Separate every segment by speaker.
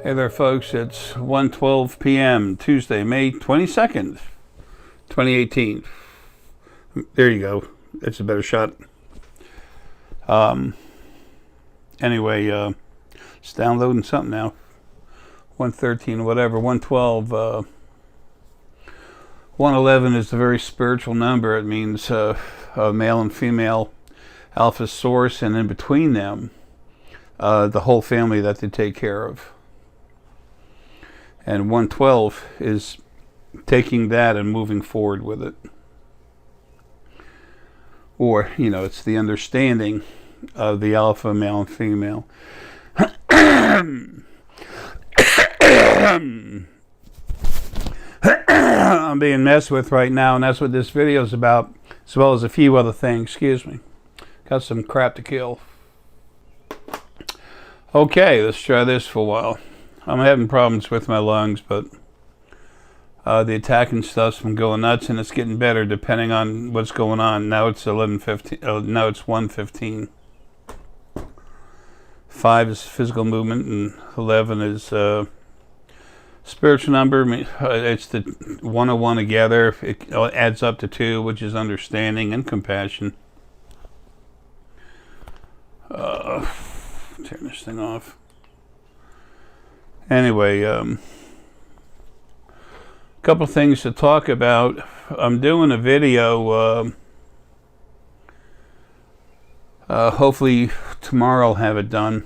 Speaker 1: Hey there, folks. It's 1:12 p.m. Tuesday, May 22nd, 2018. There you go. It's a better shot. Anyway, it's downloading something now. 113, whatever. 112. 111 is a very spiritual number. It means a male and female alpha source, and in between them, the whole family that they take care of. And 112 is taking that and moving forward with it. Or, it's the understanding of the alpha male and female. I'm being messed with right now, and that's what this video is about, as well as a few other things. Excuse me. Got some crap to kill. Okay, let's try this for a while. I'm having problems with my lungs, but the attacking stuff's been going nuts, and it's getting better depending on what's going on. Now it's 11:15. Now it's 1:15. 5 is physical movement, and 11 is spiritual number. It's the 101 together. It adds up to 2, which is understanding and compassion. Turn this thing off. Anyway, couple things to talk about. I'm doing a video. Hopefully tomorrow I'll have it done.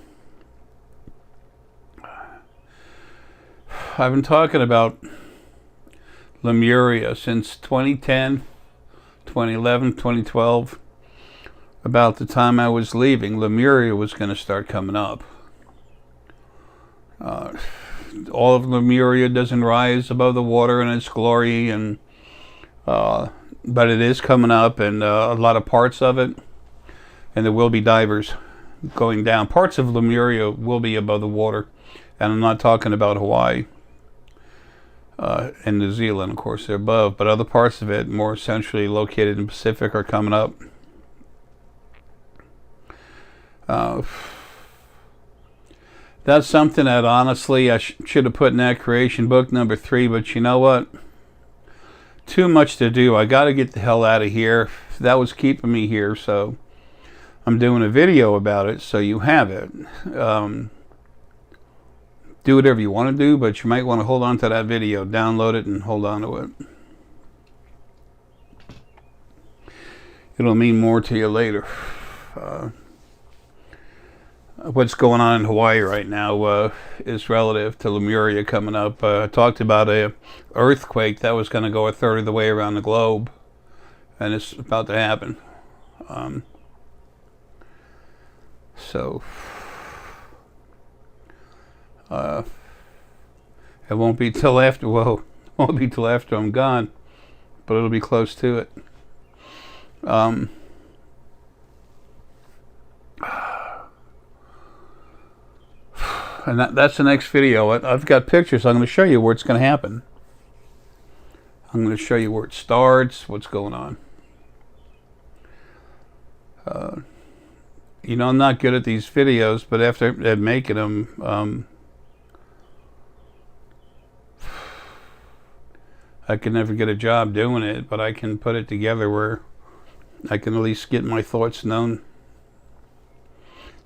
Speaker 1: I've been talking about Lemuria since 2010, 2011, 2012. About the time I was leaving, Lemuria was going to start coming up. All of Lemuria doesn't rise above the water in its glory, and but it is coming up, and a lot of parts of it, and there will be divers going down. Parts of Lemuria will be above the water, and I'm not talking about Hawaii and New Zealand, of course, they're above, but other parts of it, more centrally located in the Pacific, are coming up. That's something that honestly I should have put in that creation book number 3, but you know what? Too much to do. I got to get the hell out of here. That was keeping me here, so I'm doing a video about it, so you have it. Do whatever you want to do, but you might want to hold on to that video. Download it and hold on to it. It'll mean more to you later. What's going on in Hawaii right now is relative to Lemuria coming up. I talked about a earthquake that was going to go a third of the way around the globe, and it's about to happen. So it won't be till after. Well, it won't be till after I'm gone, but it'll be close to it. And that's the next video. I've got pictures. I'm going to show you where it's going to happen. I'm going to show you where it starts, what's going on. I'm not good at these videos, but after making them, I can never get a job doing it, but I can put it together where I can at least get my thoughts known.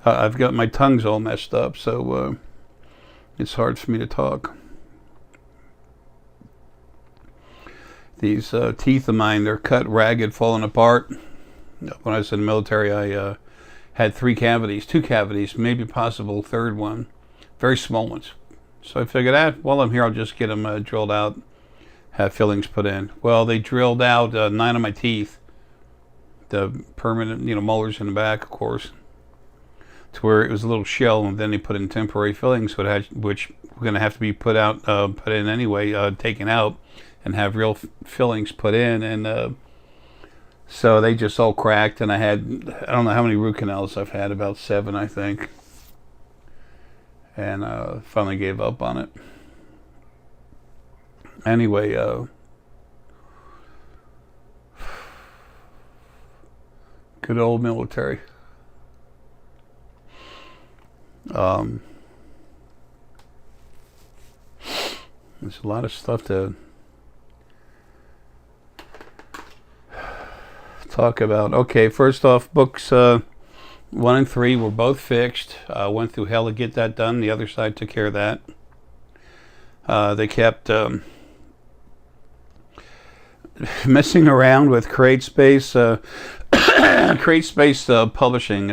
Speaker 1: I've got my tongue's all messed up, so it's hard for me to talk. These teeth of mine, they're cut, ragged, falling apart. When I was in the military, I had 2 cavities, maybe possible third one, very small ones. So I figured, while I'm here, I'll just get them drilled out, have fillings put in. Well, they drilled out 9 of my teeth, the permanent, molars in the back, of course, to where it was a little shell, and then they put in temporary fillings, which were going to have to be put in anyway, taken out, and have real fillings put in, and so they just all cracked, and I don't know how many root canals I've had, about 7, I think, and finally gave up on it. Anyway, good old military. There's a lot of stuff to talk about. Okay, first off, books 1 and 3 were both fixed. Went through hell to get that done. The other side took care of that. They kept messing around with CreateSpace. CreateSpace publishing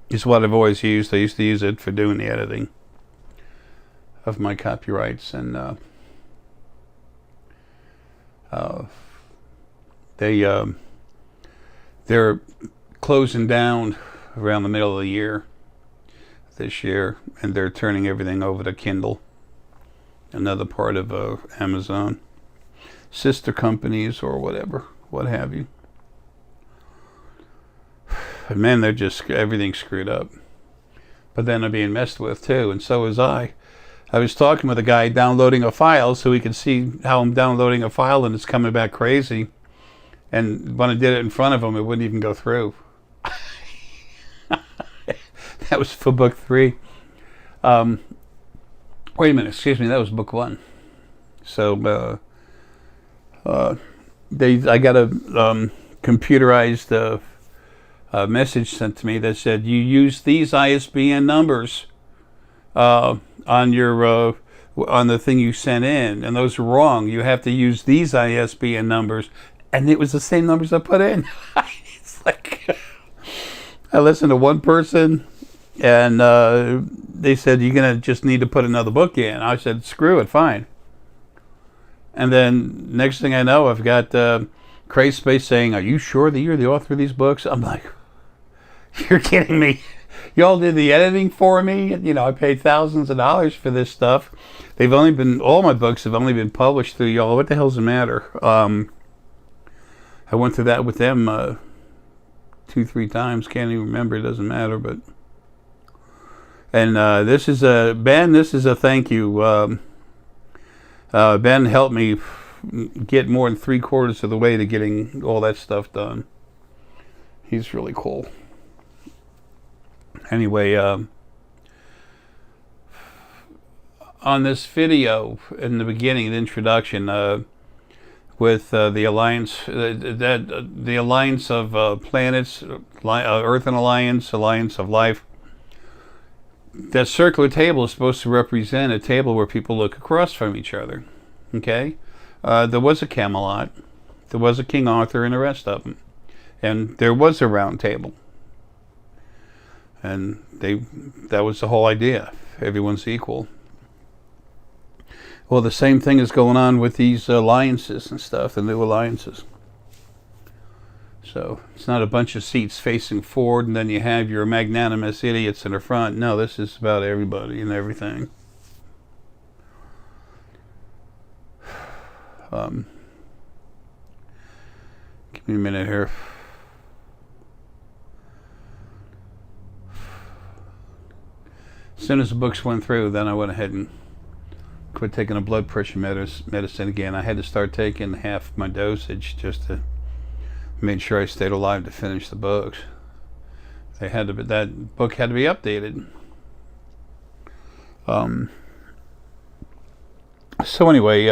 Speaker 1: is what I've always used. I used to use it for doing the editing of my copyrights, and they're closing down around the middle of the year this year, and they're turning everything over to Kindle, another part of Amazon, sister companies or whatever, what have you. But man, they're just, everything's screwed up. But then they're being messed with too, and so was I. I was talking with a guy downloading a file so he could see how I'm downloading a file and it's coming back crazy. And when I did it in front of him, it wouldn't even go through. That was for book 3. Wait a minute, excuse me, that was book 1. So I got a computerized message sent to me that said, you use these ISBN numbers on your on the thing you sent in, and those are wrong. You have to use these ISBN numbers, and it was the same numbers I put in. It's like I listened to one person, and they said you're gonna just need to put another book in. I said screw it, fine. And then next thing I know, I've got CreateSpace saying, "Are you sure that you're the author of these books?" I'm like, "You're kidding me." Y'all did the editing for me. You know, I paid thousands of dollars for this stuff. They've only been, all my books have only been published through y'all. What the hell's the matter? I went through that with them 2-3 times. Can't even remember. It doesn't matter. But and this is a Ben. This is a thank you. Ben helped me get more than 3/4 of the way to getting all that stuff done. He's really cool. Anyway, on this video in the beginning, the introduction, with the alliance, the alliance of planets, Earth and Alliance of Life. That circular table is supposed to represent a table where people look across from each other. Okay, there was a Camelot, there was a King Arthur, and the rest of them, and there was a round table. And that was the whole idea. Everyone's equal. Well, the same thing is going on with these alliances and stuff, the new alliances. So it's not a bunch of seats facing forward and then you have your magnanimous idiots in the front. No, this is about everybody and everything. Give me a minute here. As soon as the books went through, then I went ahead and quit taking a blood pressure medicine again. I had to start taking half my dosage just to make sure I stayed alive to finish the books. That book had to be updated. So anyway,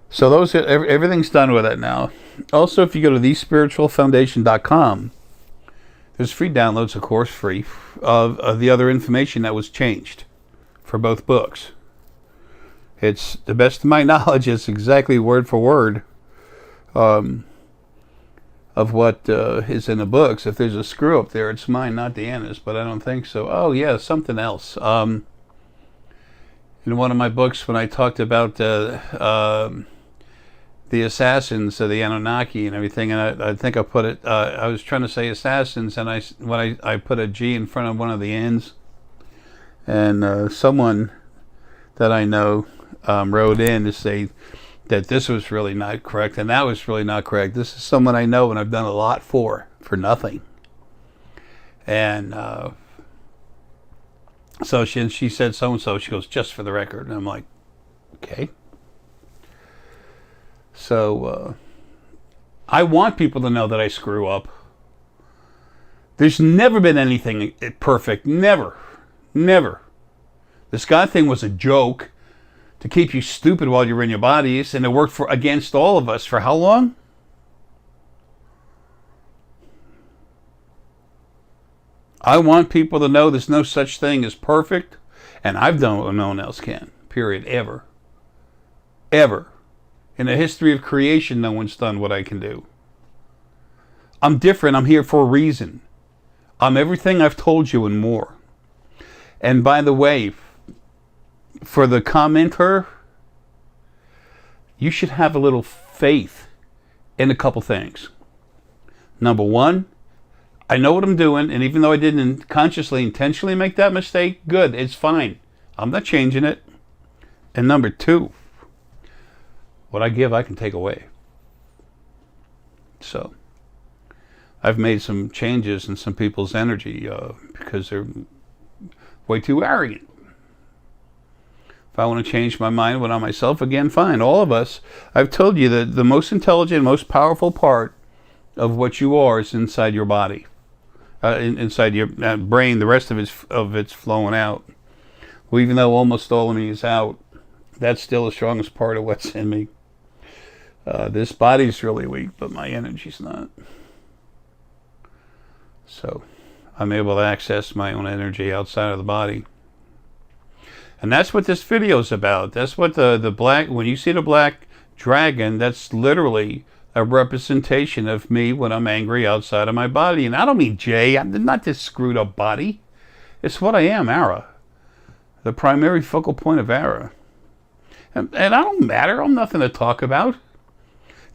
Speaker 1: so those everything's done with it now. Also, if you go to thespiritualfoundation.com, there's free downloads, of course, free, of the other information that was changed for both books. It's, the best of my knowledge, it's exactly word for word of what is in the books. If there's a screw up there, it's mine, not Deanna's, but I don't think so. Oh, yeah, something else. In one of my books, when I talked about the assassins of the Anunnaki and everything, and I think I put it, I was trying to say assassins, and when I put a G in front of one of the N's, and someone that I know wrote in to say that this was really not correct, and that was really not correct. This is someone I know and I've done a lot for nothing. And so she said so-and-so, she goes, just for the record, and I'm like, okay. So, I want people to know that I screw up. There's never been anything perfect. Never. Never. This God thing was a joke to keep you stupid while you're in your bodies, and it worked against all of us for how long? I want people to know there's no such thing as perfect, and I've done what no one else can. Period. Ever. Ever. In the history of creation, no one's done what I can do. I'm different. I'm here for a reason. I'm everything I've told you and more. And by the way, for the commenter, you should have a little faith in a couple things. Number one, I know what I'm doing, and even though I didn't consciously, intentionally make that mistake, good, it's fine. I'm not changing it. And number two, what I give, I can take away. So, I've made some changes in some people's energy because they're way too arrogant. If I want to change my mind on myself, again, fine. All of us, I've told you that the most intelligent, most powerful part of what you are is inside your body. Inside your brain, the rest of it's flowing out. Well, even though almost all of me is out, that's still the strongest part of what's in me. This body's really weak, but my energy's not. So I'm able to access my own energy outside of the body. And that's what this video is about. That's what the black, when you see the black dragon, that's literally a representation of me when I'm angry outside of my body. And I don't mean Jay, I'm not this screwed up body. It's what I am, Arae. The primary focal point of Arae. And I don't matter, I'm nothing to talk about.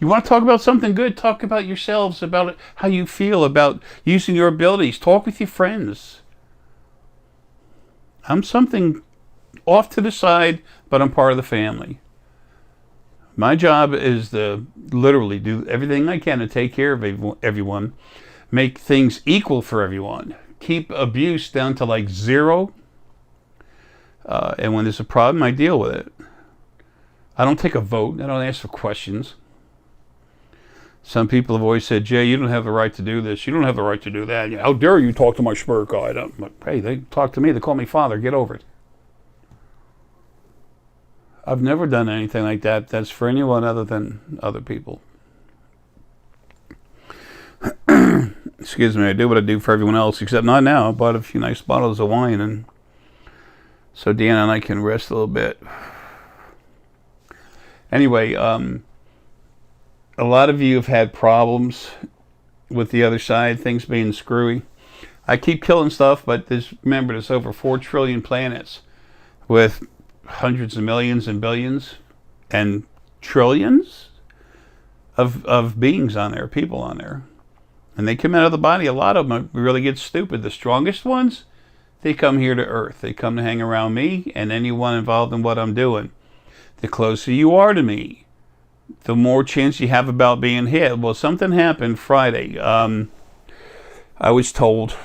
Speaker 1: You want to talk about something good, talk about yourselves, about how you feel, about using your abilities. Talk with your friends. I'm something off to the side, but I'm part of the family. My job is to literally do everything I can to take care of everyone, make things equal for everyone, keep abuse down to like zero, and when there's a problem, I deal with it. I don't take a vote. I don't ask for questions. Some people have always said, Jay, you don't have the right to do this. You don't have the right to do that. How dare you talk to my spirit guide? I'm like, hey, they talk to me. They call me father. Get over it. I've never done anything like that. That's for anyone other than other people. Excuse me. I do what I do for everyone else, except not now. I bought a few nice bottles of wine, and so Deanna and I can rest a little bit. Anyway, a lot of you have had problems with the other side, things being screwy. I keep killing stuff, but remember, there's over 4 trillion planets with hundreds of millions and billions and trillions of beings on there, people on there. And they come out of the body. A lot of them really get stupid. The strongest ones, they come here to Earth. They come to hang around me and anyone involved in what I'm doing. The closer you are to me, the more chance you have about being hit. Well, something happened Friday. I was told,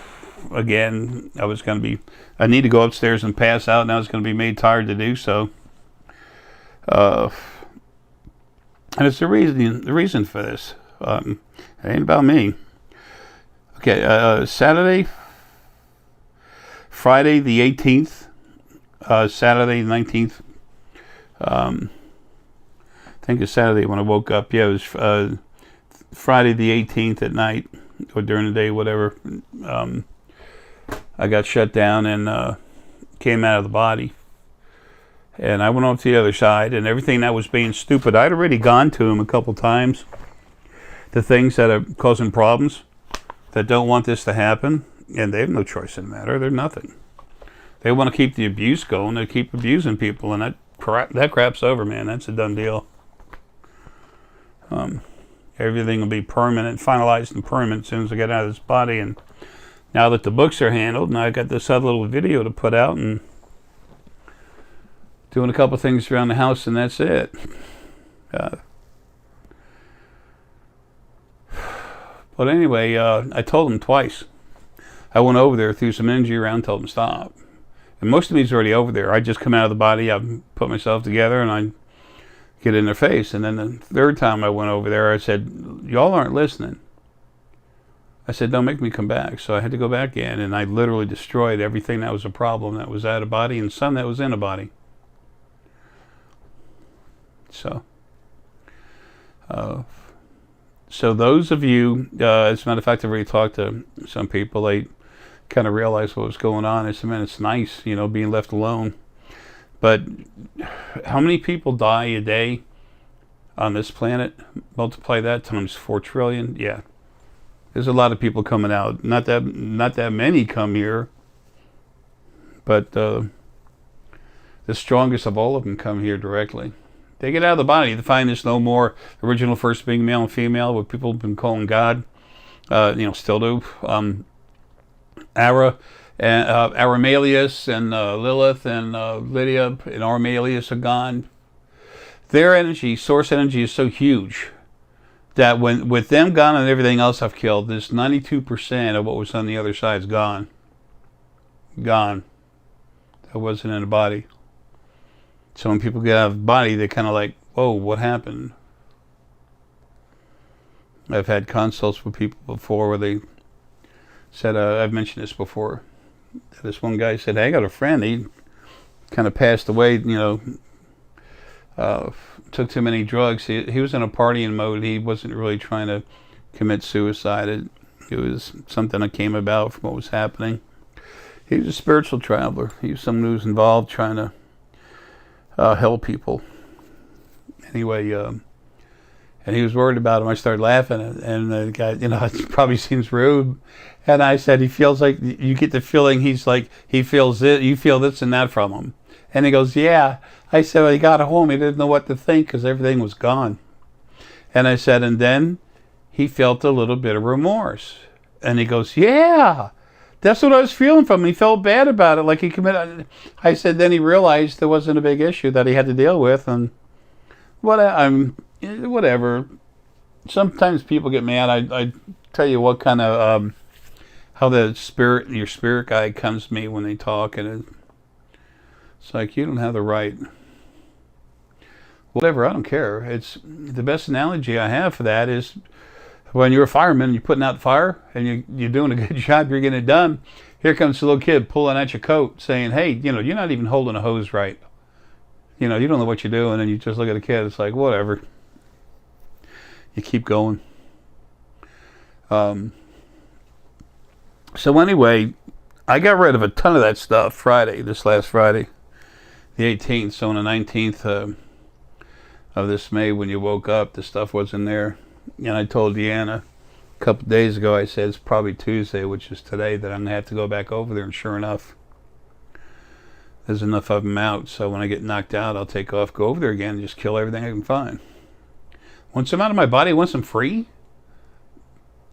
Speaker 1: again, I need to go upstairs and pass out, and I was going to be made tired to do so. And it's the reason for this. It ain't about me. Okay, Friday the 18th, Saturday the 19th. I think it's Saturday when I woke up. Yeah, it was Friday the 18th at night, or during the day, whatever. I got shut down and came out of the body. And I went off to the other side, and everything that was being stupid, I'd already gone to him a couple times. The things that are causing problems, that don't want this to happen, and they have no choice in the matter. They're nothing. They want to keep the abuse going. They keep abusing people, and that crap's over, man. That's a done deal. Everything will be permanent, finalized and permanent as soon as I get out of this body. And now that the books are handled, now I got this other little video to put out and doing a couple things around the house, and that's it. But anyway, I told him twice. I went over there, threw some energy around, told him stop. And most of me's already over there. I just come out of the body, I put myself together, and I get in their face. And then the third time I went over there, I said, y'all aren't listening. I said, don't make me come back. So I had to go back in, and I literally destroyed everything that was a problem that was out of body and some that was in a body. So, so those of you, as a matter of fact, I've already talked to some people. They kind of realized what was going on. I said, man, it's nice, being left alone. But how many people die a day on this planet? Multiply that times 4 trillion. Yeah, there's a lot of people coming out. Not that many come here, but the strongest of all of them come here directly. They get out of the body. They find there's no more original first being male and female, what people have been calling God. Still do. Aramelius and Lilith and Lydia and Armelius are gone. Their energy, source energy, is so huge that with them gone and everything else I've killed, this 92% of what was on the other side is gone. Gone. That wasn't in the body. So when people get out of the body, they're kind of like, whoa, what happened? I've had consults with people before where they said, I've mentioned this before. This one guy said, hey, I got a friend. He kind of passed away, took too many drugs. He was in a partying mode. He wasn't really trying to commit suicide. It was something that came about from what was happening. He was a spiritual traveler. He was someone who was involved trying to help people. Anyway, and he was worried about him. I started laughing, and the guy, it probably seems rude. And I said, he feels like, you get the feeling he's like, he feels it, you feel this and that from him. And he goes, yeah. I said, well, he got home, he didn't know what to think because everything was gone. And I said, and then he felt a little bit of remorse. And he goes, yeah, that's what I was feeling from him. He felt bad about it, like he committed. I said, then he realized there wasn't a big issue that he had to deal with, and whatever. Sometimes people get mad. I tell you what kind of how your spirit guide comes to me when they talk, and it's like, you don't have the right. Whatever, I don't care. It's the best analogy I have for that is when you're a fireman, you're putting out the fire, and you're doing a good job, you're getting it done. Here comes the little kid pulling at your coat, saying, "Hey, you're not even holding a hose right. You don't know what you're doing," and you just look at the kid. It's like, whatever. You keep going. So anyway, I got rid of a ton of that stuff this last Friday, the 18th. So on the 19th of this May, when you woke up, the stuff wasn't there. And I told Deanna a couple of days ago, I said, it's probably Tuesday, which is today, that I'm going to have to go back over there. And sure enough, there's enough of them out. So when I get knocked out, I'll take off, go over there again, and just kill everything I can find. Once I'm out of my body, once I'm free,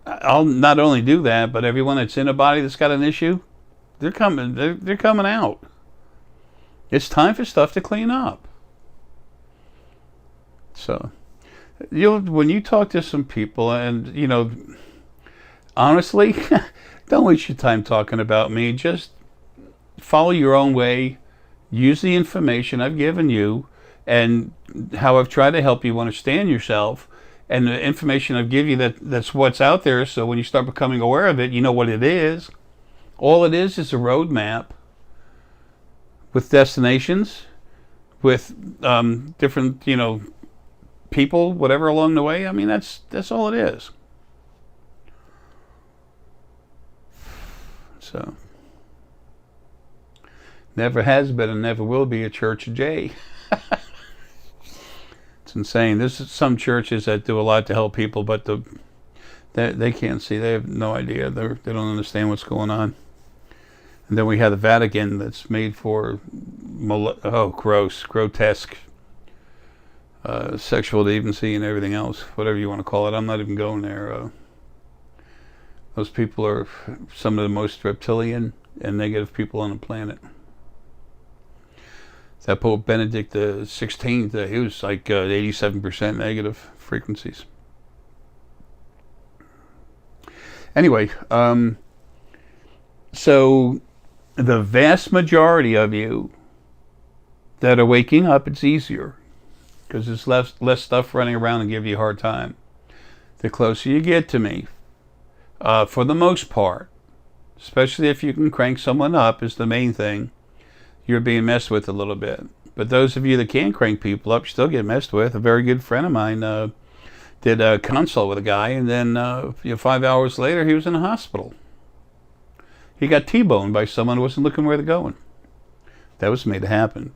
Speaker 1: I'll not only do that, but everyone that's in a body that's got an issue, they're coming out. It's time for stuff to clean up. So, when you talk to some people, and honestly, don't waste your time talking about me. Just follow your own way. Use the information I've given you and how I've tried to help you understand yourself, and the information I've given you that's what's out there. So when you start becoming aware of it, you know what it is. All it is a roadmap with destinations, with different, people, whatever along the way. I mean, that's all it is. So, never has been and never will be a Church of J. It's insane. There's some churches that do a lot to help people, but they can't see. They have no idea. They don't understand what's going on. And then we have the Vatican that's made for grotesque sexual deviancy and everything else, whatever you want to call it. I'm not even going there. Those people are some of the most reptilian and negative people on the planet. That Pope Benedict XVI, he was like 87% negative frequencies. Anyway, so the vast majority of you that are waking up, it's easier because there's less stuff running around and give you a hard time. The closer you get to me, For the most part, especially if you can crank someone up, is the main thing. You're being messed with a little bit. But those of you that can crank people up still get messed with. A very good friend of mine did a consult with a guy, and then 5 hours later he was in the hospital. He got T-boned by someone who wasn't looking where they're going. That was made to happen.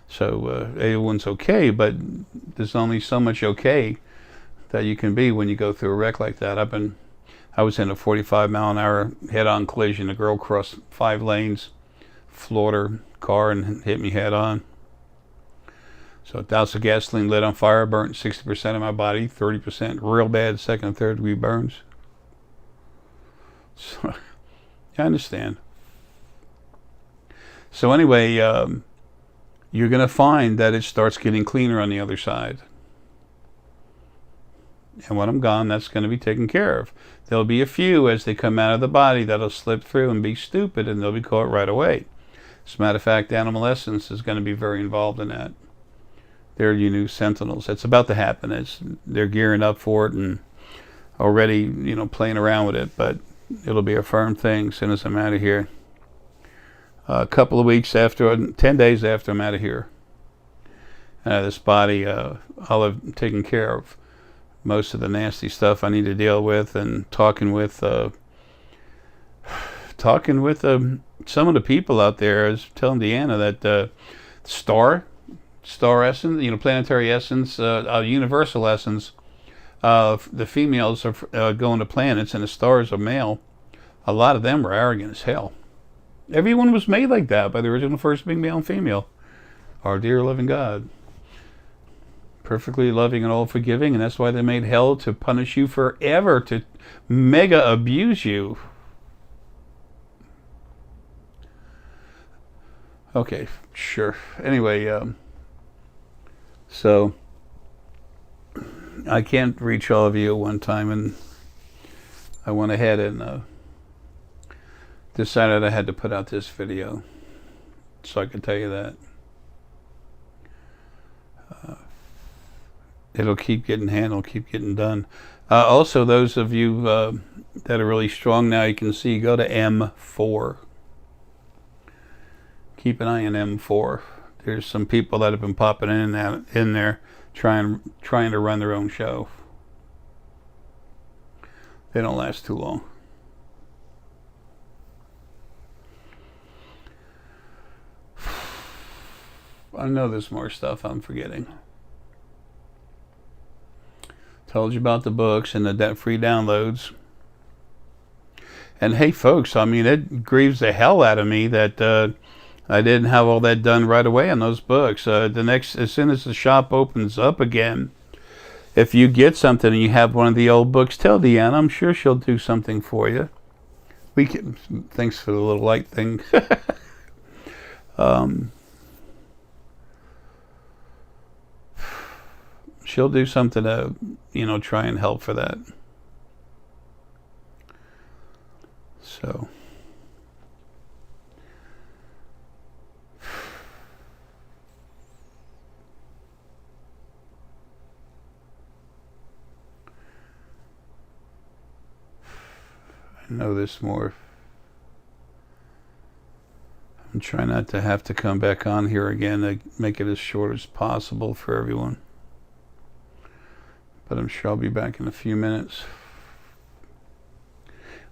Speaker 1: So everyone's okay, but there's only so much okay that you can be when you go through a wreck like that. I was in a 45-mile-an-hour head-on collision. A girl crossed 5 lanes, floored her car, and hit me head-on. So a douse of gasoline lit on fire, burnt 60% of my body, 30% real bad second and third degree burns. So I understand. So anyway, you're going to find that it starts getting cleaner on the other side. And when I'm gone, that's going to be taken care of. There'll be a few as they come out of the body that'll slip through and be stupid, and they'll be caught right away. As a matter of fact, Animal Essence is going to be very involved in that. They're your new sentinels. It's about to happen. They're gearing up for it and already, playing around with it. But it'll be a firm thing as soon as I'm out of here. A couple of weeks after, 10 days after I'm out of here, this body, I'll have taken care of most of the nasty stuff I need to deal with, and talking with some of the people out there. I was telling Deanna that star essence, planetary essence, universal essence, the females are going to planets and the stars are male. A lot of them were arrogant as hell. Everyone was made like that by the original first being male and female. Our dear loving God. Perfectly loving and all forgiving, and that's why they made hell, to punish you forever, to mega abuse you. Okay, sure. Anyway, so I can't reach all of you at one time, and I went ahead and decided I had to put out this video so I could tell you that. It'll keep getting handled, keep getting done. Also, those of you that are really strong now, you can see, go to M4. Keep an eye on M4. There's some people that have been popping in there trying to run their own show. They don't last too long. I know there's more stuff I'm forgetting. Told you about the books and the debt-free downloads. And hey, folks, it grieves the hell out of me that I didn't have all that done right away on those books. As soon as the shop opens up again, if you get something and you have one of the old books, tell Deanna. I'm sure she'll do something for you. Thanks for the little light thing. She'll do something to, try and help for that. So. I know this more. I'm trying not to have to come back on here again to make it as short as possible for everyone. But I'm sure I'll be back in a few minutes.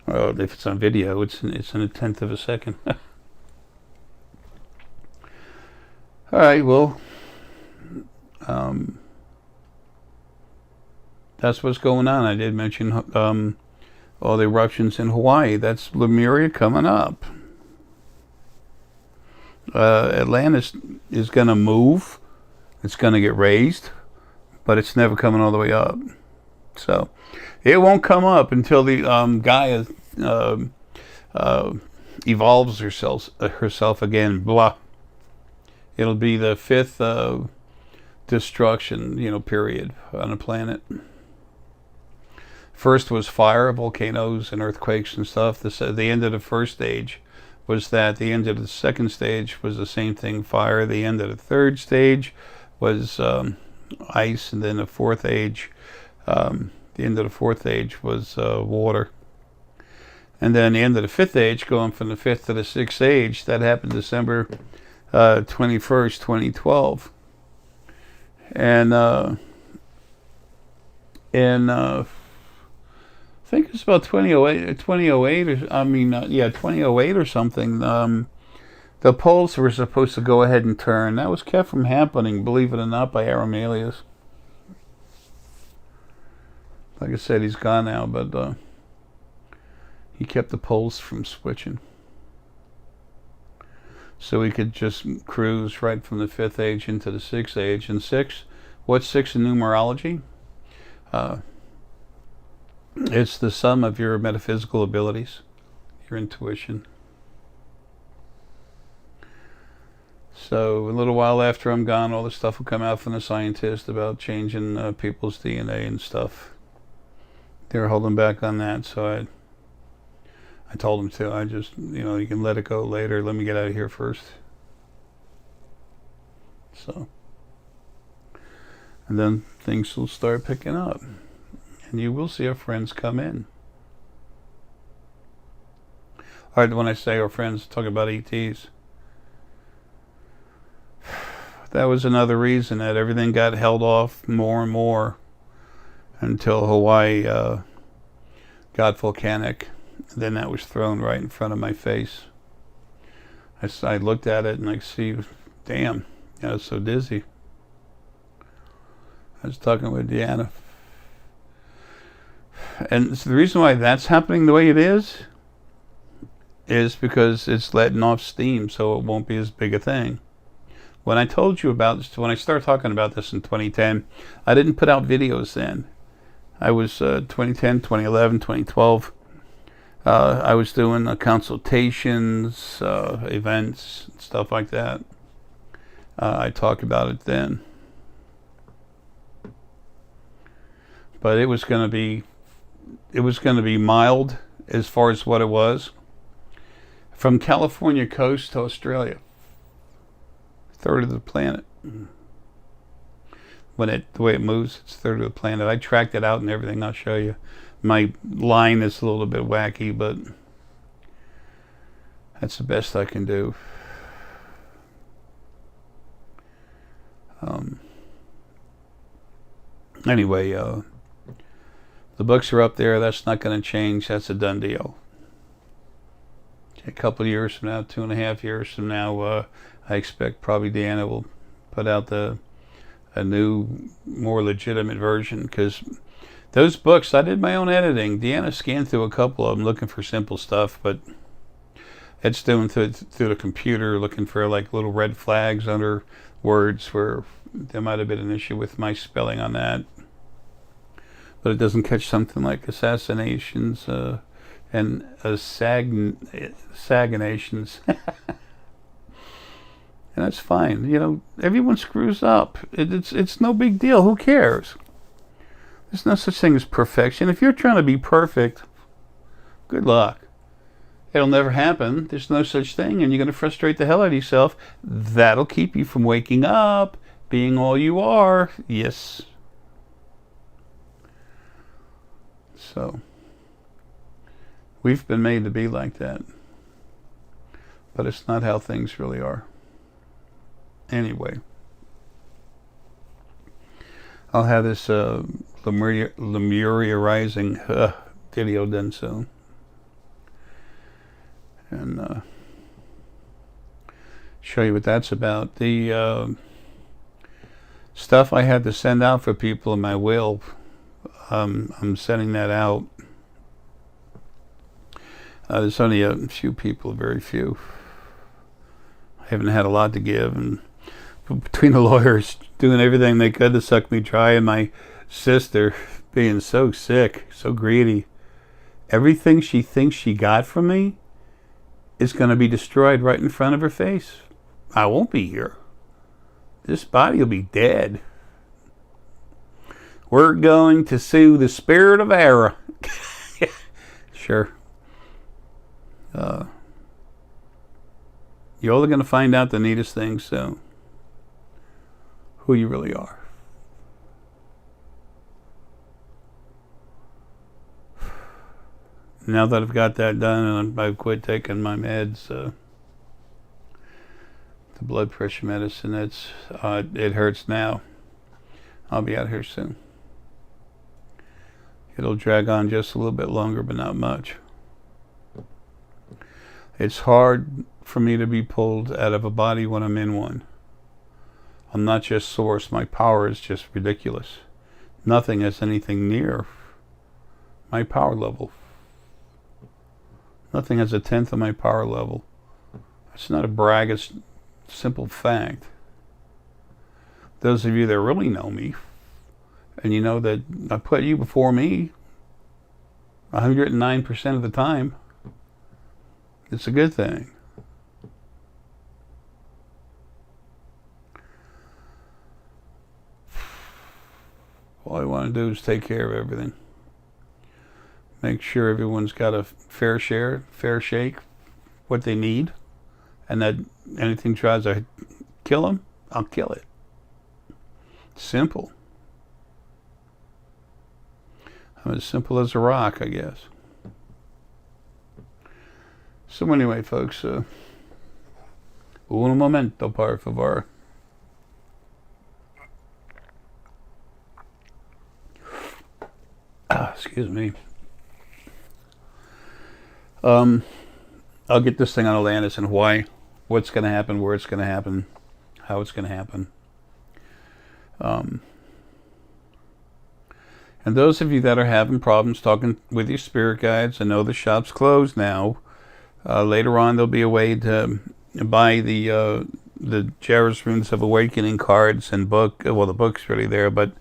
Speaker 1: Well, if it's on video, it's in a tenth of a second. All right, well, that's what's going on. I did mention all the eruptions in Hawaii. That's Lemuria coming up. Atlantis is going to move. It's going to get raised, but it's never coming all the way up. So it won't come up until the Gaia evolves herself again. Blah. It'll be the 5th destruction, period on a planet. First was fire, volcanoes, and earthquakes and stuff. The end of the first stage was that. The end of the second stage was the same thing, fire. The end of the third stage was ice, and then the fourth age, The end of the fourth age was water. And then the end of the fifth age, going from the fifth to the sixth age, that happened December 21st, 2012. And I think it's about 2008, 2008 or something. The poles were supposed to go ahead and turn. That was kept from happening, believe it or not, by Arae. Like I said, he's gone now, but he kept the poles from switching. So we could just cruise right from the fifth age into the sixth age. And six, what's six in numerology? It's the sum of your metaphysical abilities, your intuition. So a little while after I'm gone, all the stuff will come out from the scientists about changing people's DNA and stuff. They're holding back on that, so I told them to. I just, you can let it go later. Let me get out of here first. So, and then things will start picking up. And you will see our friends come in. All right, when I say our friends, talk about ETs. That was another reason that everything got held off more and more until Hawaii got volcanic. Then that was thrown right in front of my face. I looked at it and I see, damn, I was so dizzy. I was talking with Deanna. And so the reason why that's happening the way it is because it's letting off steam, so it won't be as big a thing. When I told you about this, when I started talking about this in 2010, I didn't put out videos then. I was 2010, 2011, 2012. I was doing consultations, events, stuff like that. I talked about it then. But it was going to be mild as far as what it was. From California coast to Australia. Third of the planet. The way it moves, it's third of the planet. I tracked it out and everything. I'll show you. My line is a little bit wacky, but that's the best I can do. Anyway, the books are up there. That's not going to change. That's a done deal. A couple of years from now, 2.5 years from now, I expect probably Deanna will put out a new, more legitimate version, because those books, I did my own editing. Deanna scanned through a couple of them looking for simple stuff, but it's doing through the computer, looking for like little red flags under words where there might have been an issue with my spelling on that. But it doesn't catch something like assassinations and saginations. And that's fine. Everyone screws up. It's no big deal. Who cares? There's no such thing as perfection. If you're trying to be perfect, good luck. It'll never happen. There's no such thing, and you're going to frustrate the hell out of yourself. That'll keep you from waking up, being all you are. Yes. So, we've been made to be like that. But it's not how things really are. Anyway, I'll have this Lemuria Rising video done soon. And show you what that's about. The stuff I had to send out for people in my will, I'm sending that out. There's only a few people, very few. I haven't had a lot to give, and between the lawyers doing everything they could to suck me dry, and my sister being so sick, so greedy, everything she thinks she got from me is going to be destroyed right in front of her face. I won't be here. This body will be dead. We're going to sue the spirit of Arae. Sure. You're only going to find out the neatest thing soon. Who you really are. now that I've got that done and I've quit taking my meds, the blood pressure medicine, it hurts now. I'll be out here soon. It'll drag on just a little bit longer, but not much. It's hard for me to be pulled out of a body when I'm in one. I'm not just source. My power is just ridiculous. Nothing has anything near my power level. Nothing has a tenth of my power level. It's not a brag, it's a simple fact. Those of you that really know me, and you know that I put you before me 109% of the time, it's a good thing. All I want to do is take care of everything. Make sure everyone's got a fair share, fair shake, what they need, and that anything tries to kill them, I'll kill it. Simple. I'm as simple as a rock, I guess. So anyway, folks, un momento, por favor. Excuse me. I'll get this thing on Atlantis and why, what's going to happen, where it's going to happen, how it's going to happen. And those of you that are having problems talking with your spirit guides, I know the shop's closed now. Later on, there'll be a way to buy the Jarrah's Runes of Awakening cards and book. Well, the book's really there, but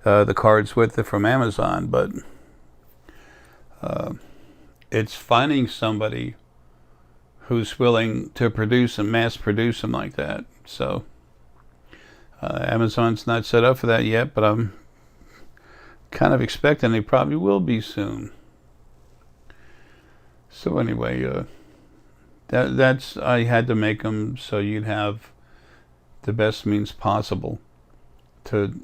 Speaker 1: the cards with it from Amazon. But it's finding somebody who's willing to produce and mass produce them like that. So Amazon's not set up for that yet, but I'm kind of expecting they probably will be soon. So anyway, that's I had to make them so you'd have the best means possible to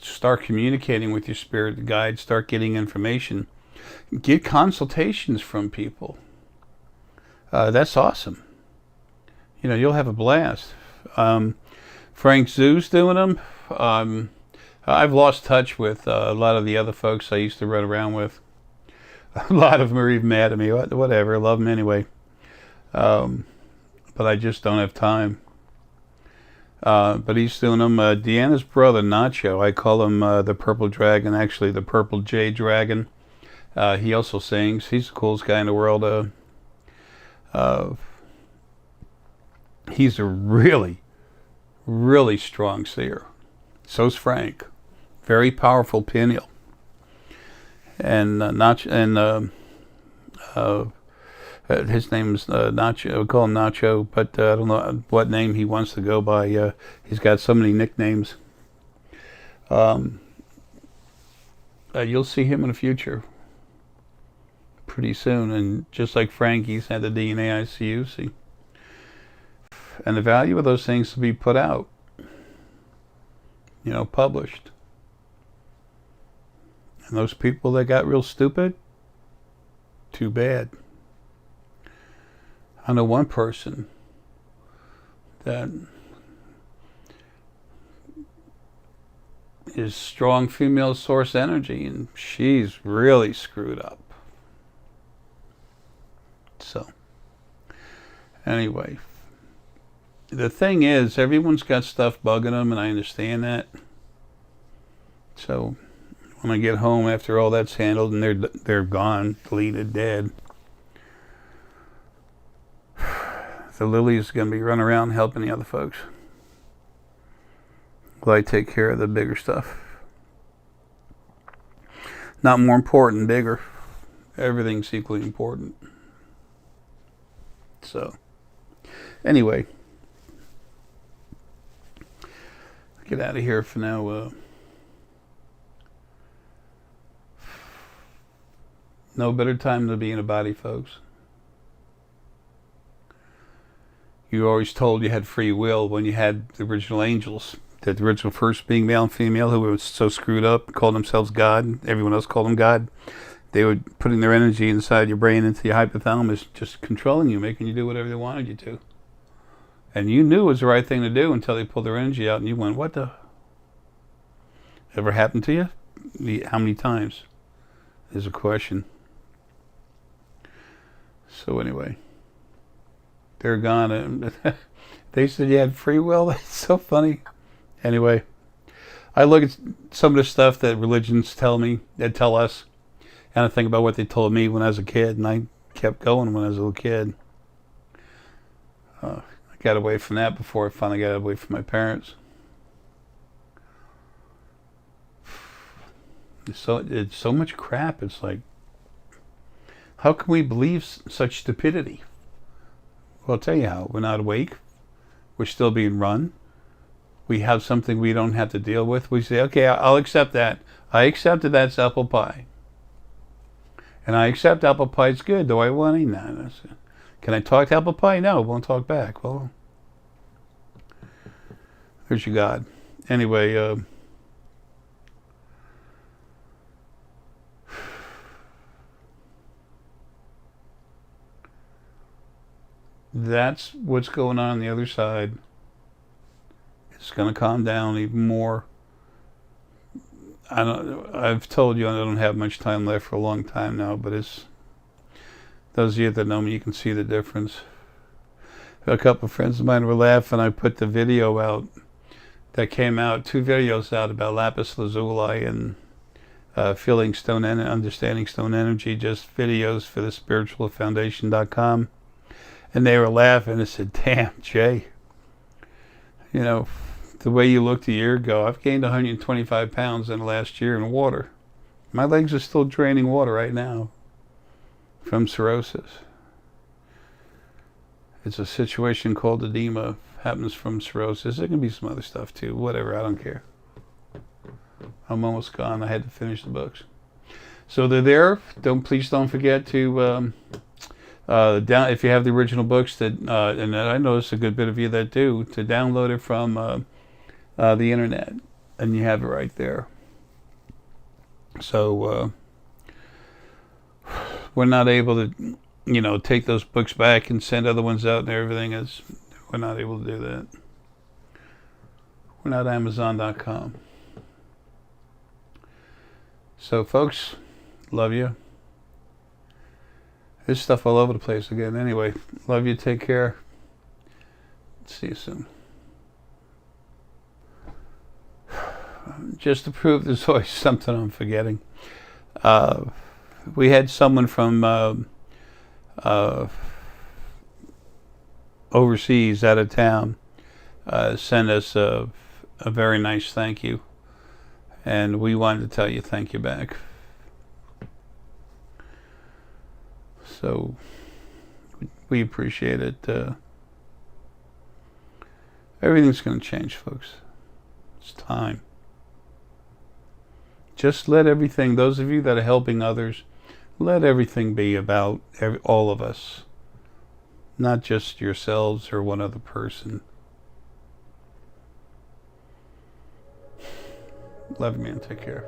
Speaker 1: start communicating with your spirit guide, start getting information, get consultations from people. That's awesome. You know, you'll have a blast. Frank Zoo's doing them. I've lost touch with a lot of the other folks I used to run around with. A lot of them are even mad at me. Whatever, I love them anyway. But I just don't have time. But he's doing them. Deanna's brother, Nacho, I call him the Purple Dragon, actually the Purple Jade Dragon. He also sings. He's the coolest guy in the world. He's a really, really strong seer. So's Frank. Very powerful pineal. And Nacho, his name's Nacho. I call him Nacho, but I don't know what name he wants to go by. He's got so many nicknames. You'll see him in the future pretty soon. And just like Frank, he's had the DNA ICUC. And the value of those things to be put out. You know, published. And those people that got real stupid, too bad. I know one person that is strong female source energy, and she's really screwed up. So, anyway, the thing is, everyone's got stuff bugging them, and I understand that. So, when I get home after all that's handled and they're gone, deleted, dead, the Lily's going to be running around helping the other folks while I take care of the bigger stuff. Not more important, bigger. Everything's equally important. So, anyway, get out of here for now. No better time to be in a body, folks. You were always told you had free will when you had the original angels. The original first being male and female who were so screwed up, called themselves God. Everyone else called them God. They were putting their energy inside your brain into your hypothalamus, just controlling you, making you do whatever they wanted you to. And you knew it was the right thing to do until they pulled their energy out and you went, what the? Ever happened to you? How many times? Is a question. So anyway, they're gone. They said you had free will. That's so funny. Anyway, I look at some of the stuff that religions tell me, that tell us, and I think about what they told me when I was a kid, and I kept going when I was a little kid. I got away from that before I finally got away from my parents. It's so much crap. It's like, how can we believe such stupidity? Well, I'll tell you how. We're not awake. We're still being run. We have something we don't have to deal with. We say, okay, I'll accept that. I accepted that's apple pie. And I accept apple pie is good. Do I want any? No. Can I talk to apple pie? No, it won't talk back. Well, there's your God. Anyway, that's what's going on the other side. It's going to calm down even more. I've told you I don't have much time left for a long time now, but it's those of you that know me, you can see the difference. A couple of friends of mine were laughing. I put the video out that came out, 2 videos out about lapis lazuli and feeling stone and understanding stone energy, just videos for the spiritualfoundation.com. And they were laughing and said, damn, Jay, you know, the way you looked a year ago, I've gained 125 pounds in the last year in water. My legs are still draining water right now from cirrhosis. It's a situation called edema, happens from cirrhosis. There can be some other stuff too, whatever, I don't care. I'm almost gone. I had to finish the books. So they're there. Please don't forget to if you have the original books that and I notice a good bit of you that do, to download it from the internet, and you have it right there. So we're not able to, take those books back and send other ones out and everything. We're not able to do that. We're not Amazon.com. So, folks, love you. There's stuff all over the place again. Anyway, love you. Take care. See you soon. Just to prove there's always something I'm forgetting. We had someone from overseas, out of town, send us a very nice thank you. And we wanted to tell you thank you back. So we appreciate it. Everything's going to change, folks. It's time. Just let everything, those of you that are helping others, let everything be about all of us, not just yourselves or one other person. Love you, man. Take care.